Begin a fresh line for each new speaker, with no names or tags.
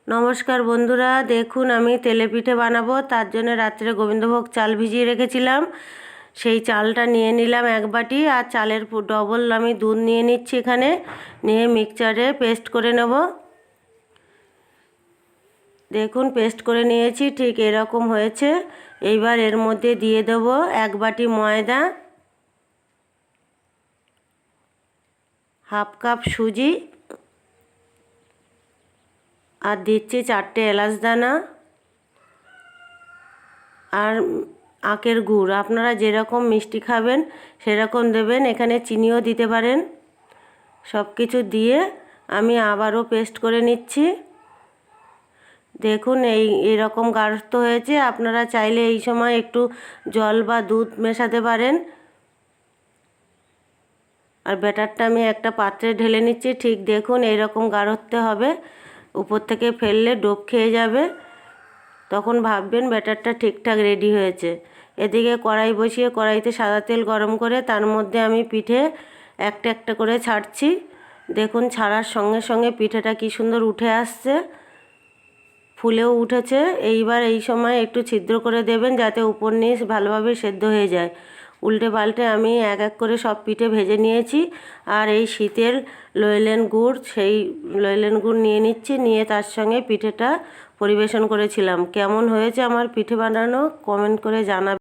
নমস্কার বন্ধুরা, দেখুন আমি তেলে পিঠে বানাবো। তার জন্য রাত্রে গোবিন্দভোগ চাল ভিজিয়ে রেখেছিলাম, সেই চালটা নিয়ে নিলাম এক বাটি। আর চালের ডবল আমি দুধ নিয়ে নিচ্ছি এখানে, নিয়ে মিক্সচারে পেস্ট করে নেব। দেখুন পেস্ট করে নিয়েছি, ঠিক এরকম হয়েছে। এইবার এর মধ্যে দিয়ে দেব এক বাটি ময়দা, হাফ কাপ সুজি, আর দিচ্ছি 4টে এলাচ দানা, আর আখের গুড়। আপনারা যেরকম মিষ্টি খাবেন সেরকম দেবেন, এখানে চিনিও দিতে পারেন। সব কিছু দিয়ে আমি আবারও পেস্ট করে নিচ্ছি। দেখুন এইরকম গাঢ় হয়েছে। আপনারা চাইলে এই সময় একটু জল বা দুধ মেশাতে পারেন। আর ব্যাটারটা আমি একটা পাত্রে ঢেলে নিচ্ছি। ঠিক দেখুন এইরকম গাঢ়ত্ব হবে, উপর থেকে ফেললে ডোব খেয়ে যাবে, তখন ভাববেন ব্যাটারটা ঠিকঠাক রেডি হয়েছে। এদিকে কড়াই বসিয়ে কড়াইতে সাদা তেল গরম করে তার মধ্যে আমি পিঠে একটা একটা করে ছাড়ছি। দেখুন ছাড়ার সঙ্গে সঙ্গে পিঠেটা কি সুন্দর উঠে আসছে, ফুলেও উঠেছে। এইবার এই সময় একটু ছিদ্র করে দেবেন যাতে উপর নিচ ভালোভাবে সেদ্ধ হয়ে যায়। উল্টে পাল্টে আমি এক এক করে সব পিঠে ভেজে নিয়েছি। আর এই শীতের লইলেন গুড়, সেই লইলেন গুড় নিয়ে নিচ্ছি, নিয়ে তার সঙ্গে পিঠেটা পরিবেশন করেছিলাম। কেমন হয়েছে আমার পিঠে বানানো কমেন্ট করে জানাবেন।